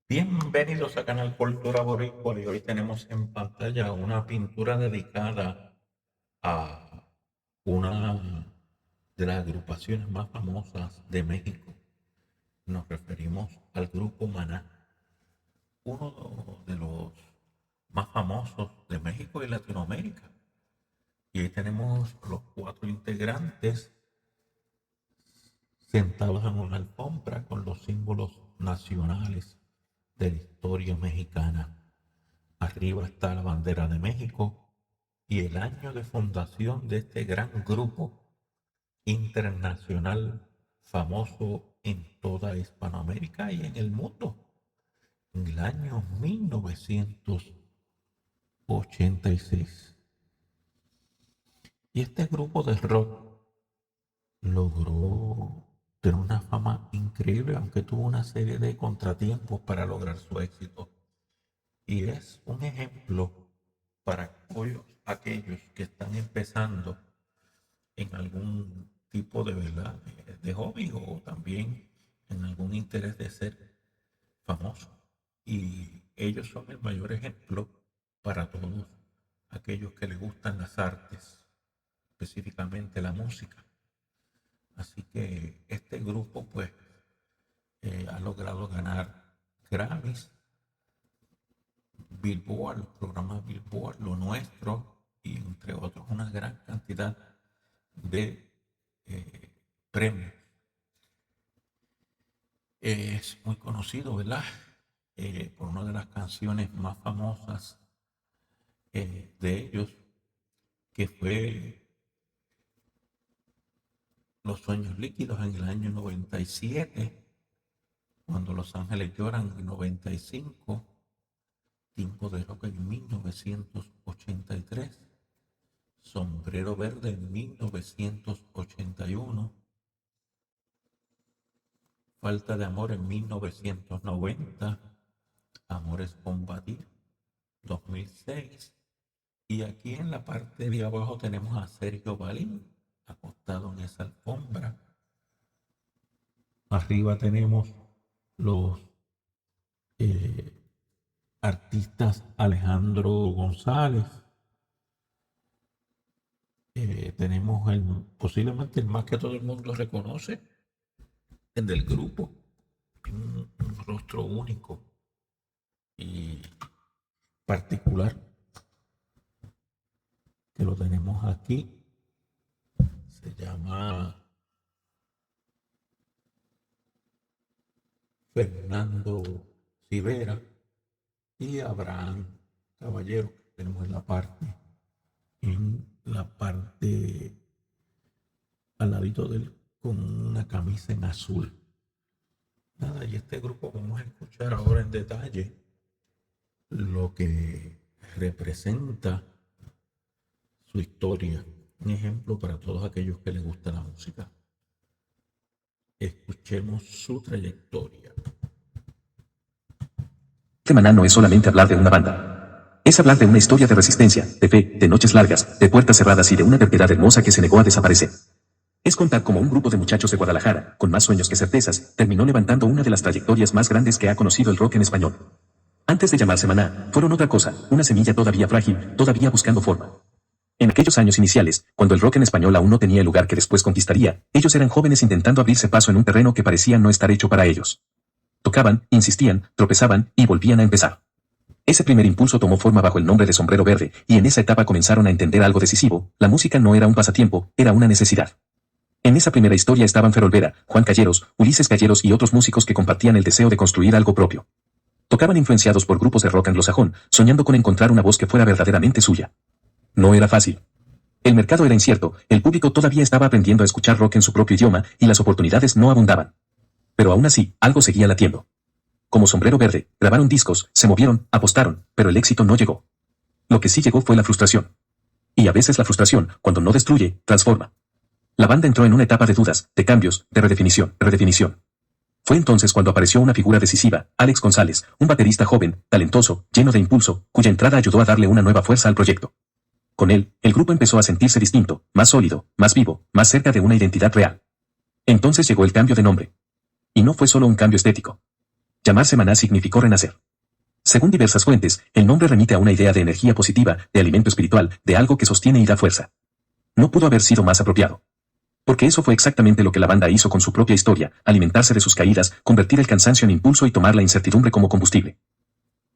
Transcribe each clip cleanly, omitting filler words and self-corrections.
Bienvenidos a Canal Cultura Boricua y hoy tenemos en pantalla una pintura dedicada a una de las agrupaciones más famosas de México. Nos referimos al grupo Maná, uno de los más famosos de México y Latinoamérica. Y ahí tenemos los cuatro integrantes sentados en una alfombra con los símbolos nacionales de la historia mexicana. Arriba está la bandera de México y el año de fundación de este gran grupo internacional famoso en toda Hispanoamérica y en el mundo, en el año 1986. Y este grupo de rock logró tener una fama increíble, aunque tuvo una serie de contratiempos para lograr su éxito. Y es un ejemplo para aquellos que están empezando en algún tipo de, ¿verdad?, de hobby o también en algún interés de ser famoso. Y ellos son el mayor ejemplo para todos aquellos que les gustan las artes, específicamente la música. Así que este grupo pues ha logrado ganar Grammys, Billboard, los programas Billboard, lo nuestro, y entre otros una gran cantidad de premios. Es muy conocido, ¿verdad? Por una de las canciones más famosas de ellos, que fue Los Sueños Líquidos en el año 97, Cuando Los Ángeles Lloran en 95, Tiempo de Rock en 1983, Sombrero Verde en 1981, Falta de Amor en 1990, Amores Combatir 2006, y aquí en la parte de abajo tenemos a Sergio Balín acostado en esa alfombra. Arriba tenemos los artistas Alejandro González. Tenemos posiblemente el más que todo el mundo reconoce, el del grupo, un rostro único y particular, que lo tenemos aquí. Se llama Fernando Rivera, y Abraham Caballero, que tenemos en la parte al ladito de él, con una camisa en azul. Nada, y este grupo vamos a escuchar ahora en detalle lo que representa su historia, un ejemplo para todos aquellos que les gusta la música. Escuchemos su trayectoria. Maná no es solamente hablar de una banda. Es hablar de una historia de resistencia, de fe, de noches largas, de puertas cerradas y de una terquedad hermosa que se negó a desaparecer. Es contar cómo un grupo de muchachos de Guadalajara, con más sueños que certezas, terminó levantando una de las trayectorias más grandes que ha conocido el rock en español. Antes de llamarse Maná, fueron otra cosa, una semilla todavía frágil, todavía buscando forma. En aquellos años iniciales, cuando el rock en español aún no tenía el lugar que después conquistaría, ellos eran jóvenes intentando abrirse paso en un terreno que parecía no estar hecho para ellos. Tocaban, insistían, tropezaban y volvían a empezar. Ese primer impulso tomó forma bajo el nombre de Sombrero Verde, y en esa etapa comenzaron a entender algo decisivo: la música no era un pasatiempo, era una necesidad. En esa primera historia estaban Fer Olvera, Juan Calleros, Ulises Calleros y otros músicos que compartían el deseo de construir algo propio. Tocaban influenciados por grupos de rock anglosajón, soñando con encontrar una voz que fuera verdaderamente suya. No era fácil. El mercado era incierto, el público todavía estaba aprendiendo a escuchar rock en su propio idioma, y las oportunidades no abundaban. Pero aún así, algo seguía latiendo. Como Sombrero Verde, grabaron discos, se movieron, apostaron, pero el éxito no llegó. Lo que sí llegó fue la frustración. Y a veces la frustración, cuando no destruye, transforma. La banda entró en una etapa de dudas, de cambios, de redefinición. Fue entonces cuando apareció una figura decisiva, Alex González, un baterista joven, talentoso, lleno de impulso, cuya entrada ayudó a darle una nueva fuerza al proyecto. Con él, el grupo empezó a sentirse distinto, más sólido, más vivo, más cerca de una identidad real. Entonces llegó el cambio de nombre. Y no fue solo un cambio estético. Llamarse Maná significó renacer. Según diversas fuentes, el nombre remite a una idea de energía positiva, de alimento espiritual, de algo que sostiene y da fuerza. No pudo haber sido más apropiado. Porque eso fue exactamente lo que la banda hizo con su propia historia, alimentarse de sus caídas, convertir el cansancio en impulso y tomar la incertidumbre como combustible.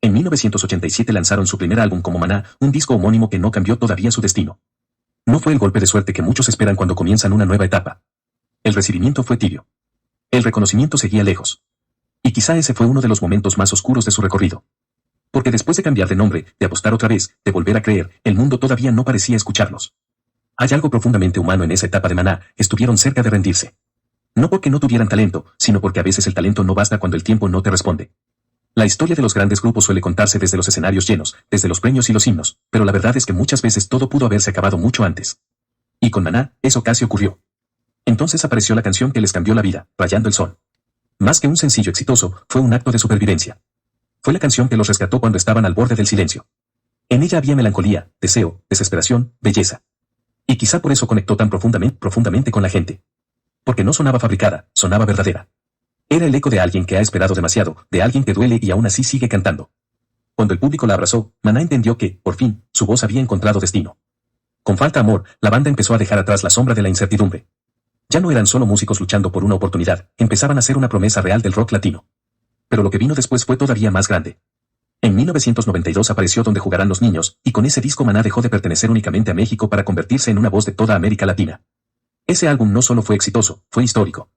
En 1987 lanzaron su primer álbum como Maná, un disco homónimo que no cambió todavía su destino. No fue el golpe de suerte que muchos esperan cuando comienzan una nueva etapa. El recibimiento fue tibio. El reconocimiento seguía lejos. Y quizá ese fue uno de los momentos más oscuros de su recorrido. Porque después de cambiar de nombre, de apostar otra vez, de volver a creer, el mundo todavía no parecía escucharlos. Hay algo profundamente humano en esa etapa de Maná, estuvieron cerca de rendirse. No porque no tuvieran talento, sino porque a veces el talento no basta cuando el tiempo no te responde. La historia de los grandes grupos suele contarse desde los escenarios llenos, desde los premios y los himnos, pero la verdad es que muchas veces todo pudo haberse acabado mucho antes. Y con Maná, eso casi ocurrió. Entonces apareció la canción que les cambió la vida, Rayando el Sol. Más que un sencillo exitoso, fue un acto de supervivencia. Fue la canción que los rescató cuando estaban al borde del silencio. En ella había melancolía, deseo, desesperación, belleza. Y quizá por eso conectó tan profundamente con la gente. Porque no sonaba fabricada, sonaba verdadera. Era el eco de alguien que ha esperado demasiado, de alguien que duele y aún así sigue cantando. Cuando el público la abrazó, Maná entendió que, por fin, su voz había encontrado destino. Con Falta Amor, la banda empezó a dejar atrás la sombra de la incertidumbre. Ya no eran solo músicos luchando por una oportunidad, empezaban a ser una promesa real del rock latino. Pero lo que vino después fue todavía más grande. En 1992 apareció Donde jugarán los niños, y con ese disco Maná dejó de pertenecer únicamente a México para convertirse en una voz de toda América Latina. Ese álbum no solo fue exitoso, fue histórico.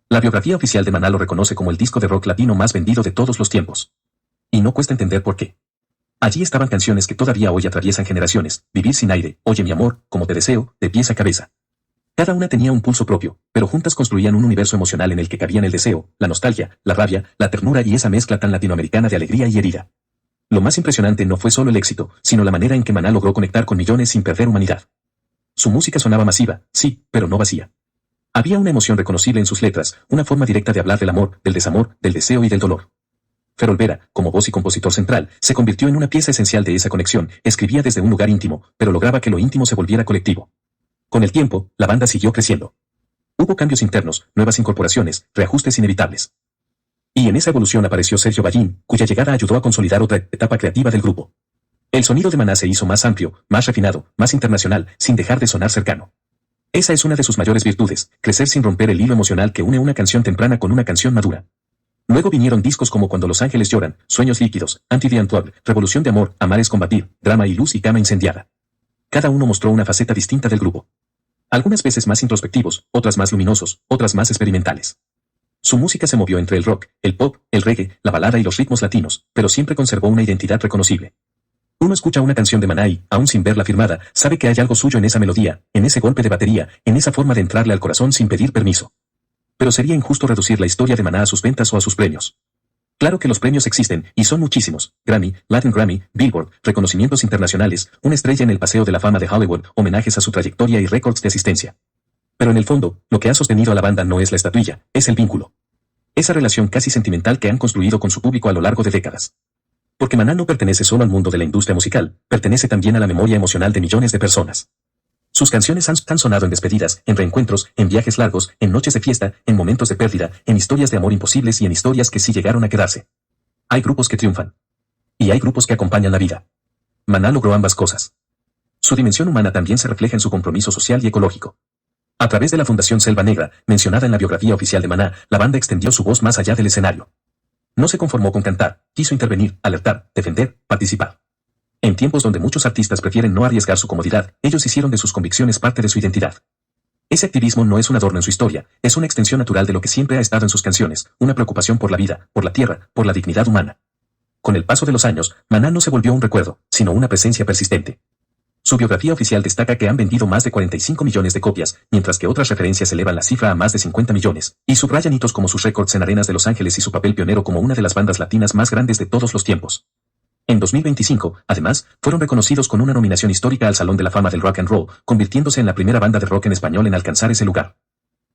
La biografía oficial de Maná lo reconoce como el disco de rock latino más vendido de todos los tiempos. Y no cuesta entender por qué. Allí estaban canciones que todavía hoy atraviesan generaciones, Vivir sin aire, Oye mi amor, Como te deseo, De pies a cabeza. Cada una tenía un pulso propio, pero juntas construían un universo emocional en el que cabían el deseo, la nostalgia, la rabia, la ternura y esa mezcla tan latinoamericana de alegría y herida. Lo más impresionante no fue solo el éxito, sino la manera en que Maná logró conectar con millones sin perder humanidad. Su música sonaba masiva, sí, pero no vacía. Había una emoción reconocible en sus letras, una forma directa de hablar del amor, del desamor, del deseo y del dolor. Fer Olvera, como voz y compositor central, se convirtió en una pieza esencial de esa conexión, escribía desde un lugar íntimo, pero lograba que lo íntimo se volviera colectivo. Con el tiempo, la banda siguió creciendo. Hubo cambios internos, nuevas incorporaciones, reajustes inevitables. Y en esa evolución apareció Sergio Ballín, cuya llegada ayudó a consolidar otra etapa creativa del grupo. El sonido de Maná se hizo más amplio, más refinado, más internacional, sin dejar de sonar cercano. Esa es una de sus mayores virtudes, crecer sin romper el hilo emocional que une una canción temprana con una canción madura. Luego vinieron discos como Cuando los ángeles lloran, Sueños líquidos, Anti-The Unplugged, Revolución de amor, Amar es combatir, Drama y luz y cama incendiada. Cada uno mostró una faceta distinta del grupo. Algunas veces más introspectivos, otras más luminosos, otras más experimentales. Su música se movió entre el rock, el pop, el reggae, la balada y los ritmos latinos, pero siempre conservó una identidad reconocible. Uno escucha una canción de Maná y, aún sin verla firmada, sabe que hay algo suyo en esa melodía, en ese golpe de batería, en esa forma de entrarle al corazón sin pedir permiso. Pero sería injusto reducir la historia de Maná a sus ventas o a sus premios. Claro que los premios existen, y son muchísimos: Grammy, Latin Grammy, Billboard, reconocimientos internacionales, una estrella en el Paseo de la Fama de Hollywood, homenajes a su trayectoria y récords de asistencia. Pero en el fondo, lo que ha sostenido a la banda no es la estatuilla, es el vínculo. Esa relación casi sentimental que han construido con su público a lo largo de décadas. Porque Maná no pertenece solo al mundo de la industria musical, pertenece también a la memoria emocional de millones de personas. Sus canciones han sonado en despedidas, en reencuentros, en viajes largos, en noches de fiesta, en momentos de pérdida, en historias de amor imposibles y en historias que sí llegaron a quedarse. Hay grupos que triunfan. Y hay grupos que acompañan la vida. Maná logró ambas cosas. Su dimensión humana también se refleja en su compromiso social y ecológico. A través de la Fundación Selva Negra, mencionada en la biografía oficial de Maná, la banda extendió su voz más allá del escenario. No se conformó con cantar, quiso intervenir, alertar, defender, participar. En tiempos donde muchos artistas prefieren no arriesgar su comodidad, ellos hicieron de sus convicciones parte de su identidad. Ese activismo no es un adorno en su historia, es una extensión natural de lo que siempre ha estado en sus canciones, una preocupación por la vida, por la tierra, por la dignidad humana. Con el paso de los años, Maná no se volvió un recuerdo, sino una presencia persistente. Su biografía oficial destaca que han vendido más de 45 millones de copias, mientras que otras referencias elevan la cifra a más de 50 millones, y subrayan hitos como sus récords en arenas de Los Ángeles y su papel pionero como una de las bandas latinas más grandes de todos los tiempos. En 2025, además, fueron reconocidos con una nominación histórica al Salón de la Fama del Rock and Roll, convirtiéndose en la primera banda de rock en español en alcanzar ese lugar.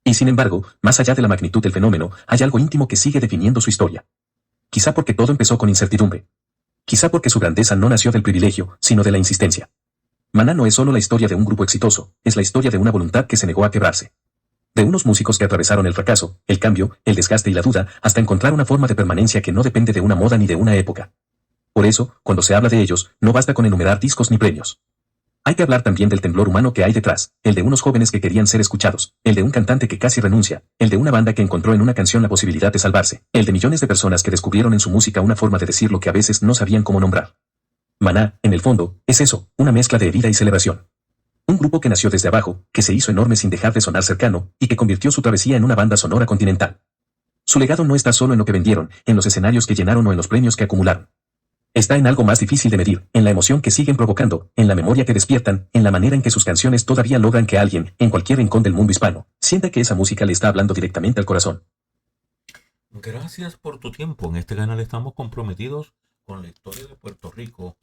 Y sin embargo, más allá de la magnitud del fenómeno, hay algo íntimo que sigue definiendo su historia. Quizá porque todo empezó con incertidumbre. Quizá porque su grandeza no nació del privilegio, sino de la insistencia. Maná no es solo la historia de un grupo exitoso, es la historia de una voluntad que se negó a quebrarse. De unos músicos que atravesaron el fracaso, el cambio, el desgaste y la duda, hasta encontrar una forma de permanencia que no depende de una moda ni de una época. Por eso, cuando se habla de ellos, no basta con enumerar discos ni premios. Hay que hablar también del temblor humano que hay detrás, el de unos jóvenes que querían ser escuchados, el de un cantante que casi renuncia, el de una banda que encontró en una canción la posibilidad de salvarse, el de millones de personas que descubrieron en su música una forma de decir lo que a veces no sabían cómo nombrar. Maná, en el fondo, es eso, una mezcla de herida y celebración. Un grupo que nació desde abajo, que se hizo enorme sin dejar de sonar cercano, y que convirtió su travesía en una banda sonora continental. Su legado no está solo en lo que vendieron, en los escenarios que llenaron o en los premios que acumularon. Está en algo más difícil de medir, en la emoción que siguen provocando, en la memoria que despiertan, en la manera en que sus canciones todavía logran que alguien, en cualquier rincón del mundo hispano, sienta que esa música le está hablando directamente al corazón. Gracias por tu tiempo. En este canal estamos comprometidos con la historia de Puerto Rico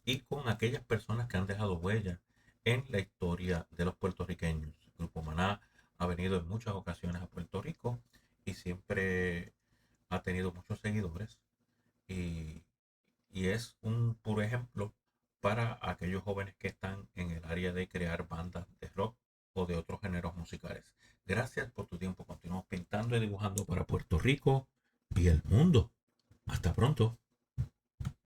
y con aquellas personas que han dejado huella en la historia de los puertorriqueños. El Grupo Maná ha venido en muchas ocasiones a Puerto Rico y siempre ha tenido muchos seguidores y, y es un puro ejemplo para aquellos jóvenes que están en el área de crear bandas de rock o de otros géneros musicales. Gracias por tu tiempo. Continuamos pintando y dibujando para Puerto Rico y el mundo. Hasta pronto.